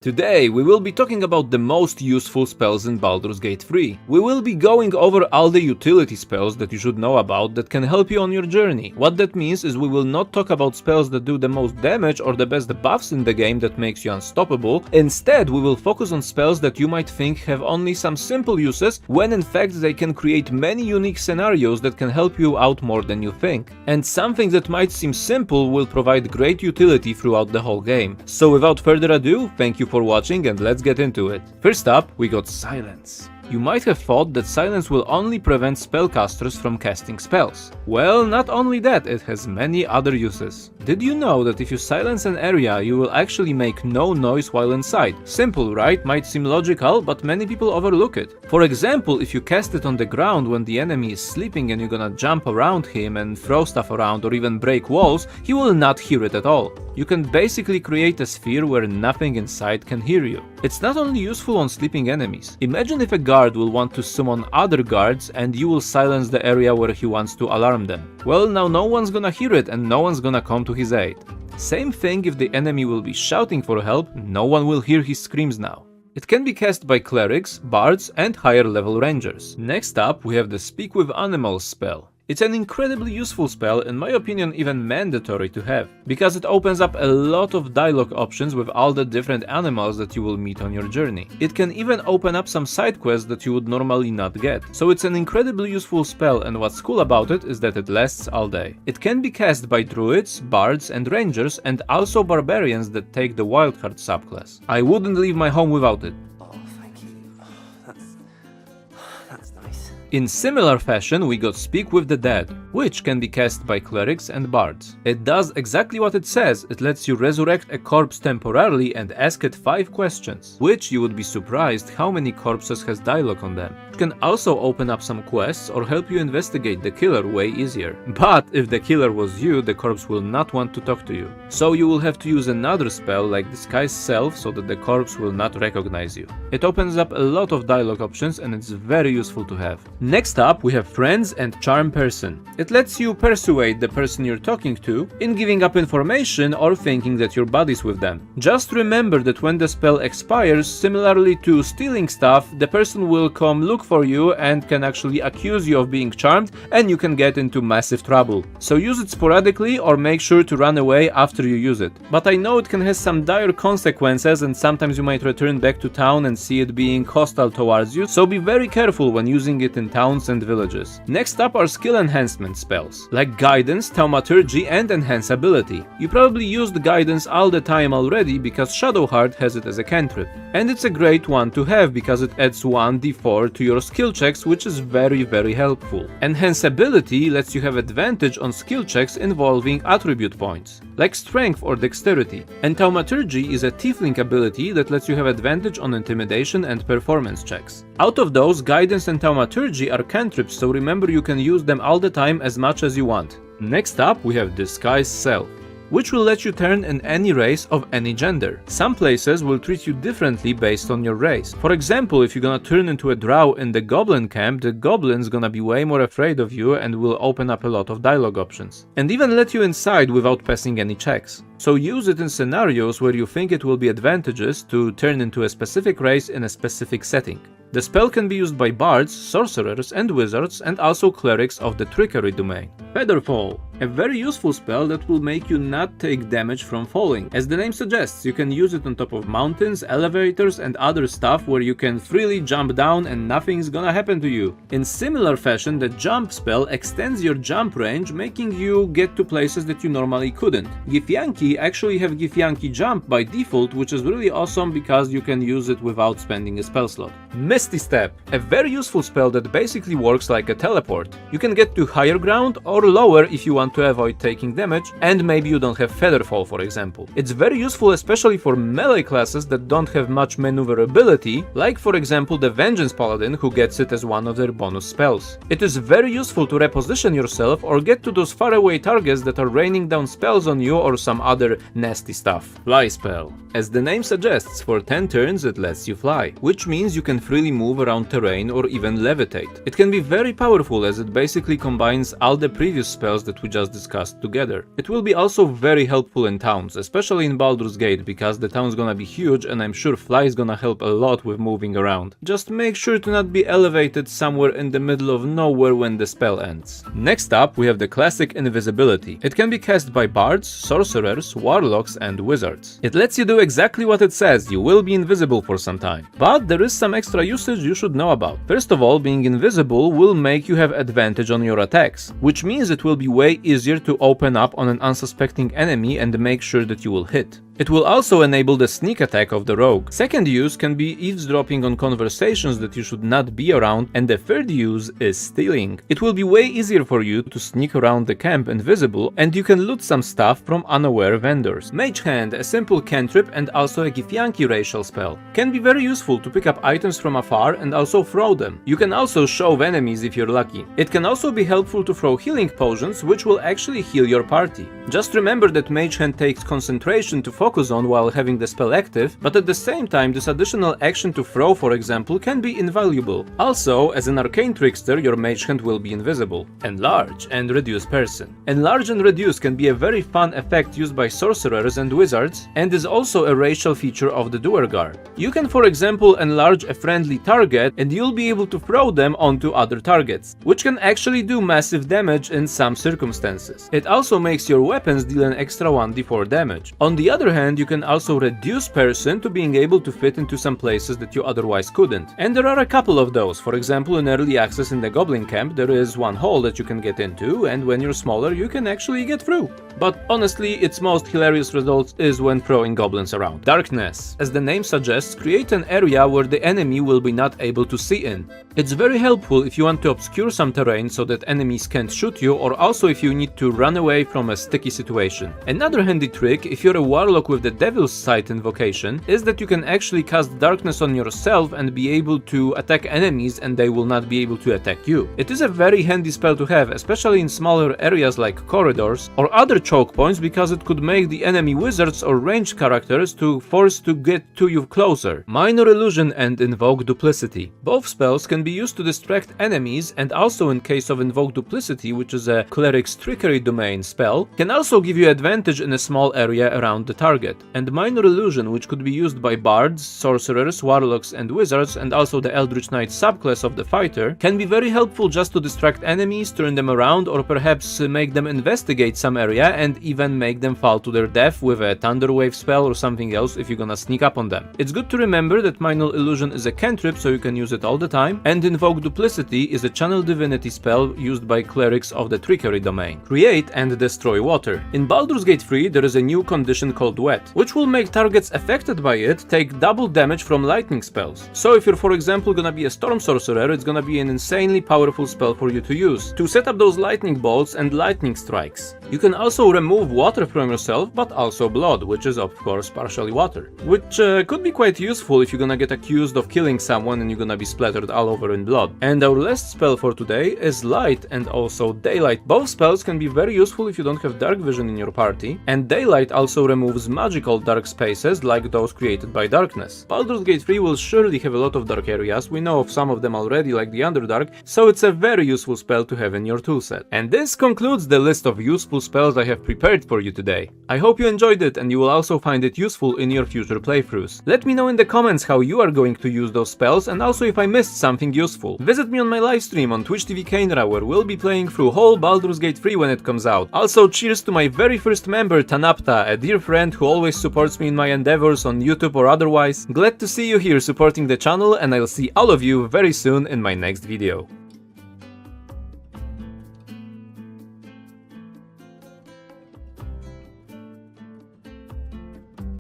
Today we will be talking about the most useful spells in Baldur's Gate 3. We will be going over all the utility spells that you should know about that can help you on your journey. What that means is we will not talk about spells that do the most damage or the best buffs in the game that makes you unstoppable. Instead, we will focus on spells that you might think have only some simple uses, when in fact they can create many unique scenarios that can help you out more than you think. And something that might seem simple will provide great utility throughout the whole game. So without further ado, thank you for watching and let's get into it. First up, we got Silence. You might have thought that silence will only prevent spellcasters from casting spells. Well, not only that, it has many other uses. Did you know that if you silence an area, you will actually make no noise while inside? Simple, right? Might seem logical, but many people overlook it. For example, if you cast it on the ground when the enemy is sleeping and you're gonna jump around him and throw stuff around or even break walls, he will not hear it at all. You can basically create a sphere where nothing inside can hear you. It's not only useful on sleeping enemies. Imagine if a guard will want to summon other guards and you will silence the area where he wants to alarm them. Well, now no one's gonna hear it and no one's gonna come to his aid. Same thing if the enemy will be shouting for help, no one will hear his screams now. It can be cast by clerics, bards and higher level rangers. Next up, we have the Speak with Animals spell. It's an incredibly useful spell, in my opinion even mandatory to have, because it opens up a lot of dialogue options with all the different animals that you will meet on your journey. It can even open up some side quests that you would normally not get. So it's an incredibly useful spell, and what's cool about it is that it lasts all day. It can be cast by druids, bards and rangers, and also barbarians that take the wildcard subclass. I wouldn't leave my home without it. In similar fashion, we got Speak with the Dead, which can be cast by clerics and bards. It does exactly what it says. It lets you resurrect a corpse temporarily and ask it 5 questions, which you would be surprised how many corpses has dialogue on them. It can also open up some quests or help you investigate the killer way easier. But if the killer was you, the corpse will not want to talk to you. So you will have to use another spell like Disguise Self so that the corpse will not recognize you. It opens up a lot of dialogue options and it's very useful to have. Next up, we have Friends and Charm Person. It lets you persuade the person you're talking to in giving up information or thinking that you're buddies with them. Just remember that when the spell expires, similarly to stealing stuff, the person will come look for you and can actually accuse you of being charmed and you can get into massive trouble. So use it sporadically or make sure to run away after you use it. But I know it can have some dire consequences and sometimes you might return back to town and see it being hostile towards you, so be very careful when using it in towns and villages. Next up are skill enhancement spells, like Guidance, Thaumaturgy and Enhanceability. You probably used Guidance all the time already because Shadowheart has it as a cantrip. And it's a great one to have because it adds 1d4 to your skill checks, which is very helpful. Enhanceability lets you have advantage on skill checks involving attribute points, like Strength or Dexterity. And Thaumaturgy is a tiefling ability that lets you have advantage on Intimidation and Performance checks. Out of those, Guidance and Thaumaturgy are cantrips, so remember you can use them all the time as much as you want. Next up, we have Disguise Self, which will let you turn in any race of any gender. Some places will treat you differently based on your race. For example, if you're gonna turn into a drow in the goblin camp, the goblin's gonna be way more afraid of you and will open up a lot of dialogue options. And even let you inside without passing any checks. So use it in scenarios where you think it will be advantageous to turn into a specific race in a specific setting. The spell can be used by bards, sorcerers and wizards and also clerics of the trickery domain. Featherfall, a very useful spell that will make you not take damage from falling. As the name suggests, you can use it on top of mountains, elevators and other stuff where you can freely jump down and nothing's gonna happen to you. In similar fashion, the jump spell extends your jump range, making you get to places that you normally couldn't. Githyanki actually have Githyanki jump by default, which is really awesome because you can use it without spending a spell slot. Misty Step, a very useful spell that basically works like a teleport. You can get to higher ground or lower if you want to avoid taking damage, and maybe you don't have Featherfall, for example. It's very useful especially for melee classes that don't have much maneuverability, like for example the Vengeance Paladin, who gets it as one of their bonus spells. It is very useful to reposition yourself or get to those faraway targets that are raining down spells on you or some other nasty stuff. Fly spell. As the name suggests, for 10 turns it lets you fly, which means you can freely move around terrain or even levitate. It can be very powerful as it basically combines all the previous spells that we just discussed together. It will be also very helpful in towns, especially in Baldur's Gate, because the town's gonna be huge and I'm sure fly is gonna help a lot with moving around. Just make sure to not be elevated somewhere in the middle of nowhere when the spell ends. Next up, we have the classic Invisibility. It can be cast by bards, sorcerers, warlocks and wizards. It lets you do exactly what it says, you will be invisible for some time. But there is some extra usage you should know about. First of all, being invisible will make you have advantage on your attacks, which means it will be way easier to open up on an unsuspecting enemy and make sure that you will hit. It will also enable the sneak attack of the rogue. Second use can be eavesdropping on conversations that you should not be around, and the third use is stealing. It will be way easier for you to sneak around the camp invisible, and you can loot some stuff from unaware vendors. Mage Hand, a simple cantrip and also a Githyanki racial spell, can be very useful to pick up items from afar and also throw them. You can also shove enemies if you're lucky. It can also be helpful to throw healing potions, which will actually heal your party. Just remember that Mage Hand takes concentration to focus on while having the spell active, but at the same time this additional action to throw, for example, can be invaluable. Also, as an arcane trickster, your Mage Hand will be invisible. Enlarge and Reduce Person. Enlarge and Reduce can be a very fun effect used by sorcerers and wizards, and is also a racial feature of the Duergar. You can, for example, enlarge a friendly target and you'll be able to throw them onto other targets, which can actually do massive damage in some circumstances. It also makes your weapons deal an extra 1d4 damage. On the other hand, you can also reduce person to being able to fit into some places that you otherwise couldn't. And there are a couple of those. For example, in early access in the Goblin camp, there is one hole that you can get into, and when you're smaller, you can actually get through. But honestly, its most hilarious result is when throwing goblins around. Darkness. As the name suggests, create an area where the enemy will be not able to see in. It's very helpful if you want to obscure some terrain so that enemies can't shoot you, or also if you need to run away from a sticky situation. Another handy trick, if you're a warlock with the Devil's Sight invocation, is that you can actually cast darkness on yourself and be able to attack enemies and they will not be able to attack you. It is a very handy spell to have, especially in smaller areas like corridors or other choke points, because it could make the enemy wizards or ranged characters forced to get to you closer. Minor Illusion and Invoke Duplicity. Both spells can be used to distract enemies, and also in case of Invoke Duplicity, which is a cleric's trickery domain spell, can also give you advantage in a small area around the target. And Minor Illusion, which could be used by bards, sorcerers, warlocks and wizards, and also the Eldritch Knight subclass of the fighter, can be very helpful just to distract enemies, turn them around, or perhaps make them investigate some area and even make them fall to their death with a Thunder Wave spell or something else if you're gonna sneak up on them. It's good to remember that Minor Illusion is a cantrip, so you can use it all the time, and Invoke Duplicity is a Channel Divinity spell used by clerics of the trickery domain. Create and destroy water. In Baldur's Gate 3 there is a new condition called Wet, which will make targets affected by it take double damage from lightning spells. So if you're, for example, gonna be a storm sorcerer, it's gonna be an insanely powerful spell for you to use to set up those lightning bolts and lightning strikes. You can also remove water from yourself, but also blood, which is of course partially water, which could be quite useful if you're gonna get accused of killing someone and you're gonna be splattered all over in blood. And our last spell for today is Light and also Daylight. Both spells can be very useful if you don't have dark vision in your party, and Daylight also removes magical dark spaces like those created by darkness. Baldur's Gate 3 will surely have a lot of dark areas, we know of some of them already like the Underdark, so it's a very useful spell to have in your toolset. And this concludes the list of useful spells I have prepared for you today. I hope you enjoyed it and you will also find it useful in your future playthroughs. Let me know in the comments how you are going to use those spells, and also if I missed something useful. Visit me on my livestream on Twitch TV Kainra, where we'll be playing through whole Baldur's Gate 3 when it comes out. Also, cheers to my very first member, Tanapta, a dear friend who always supports me in my endeavors on YouTube or otherwise. Glad to see you here supporting the channel, and I'll see all of you very soon in my next video.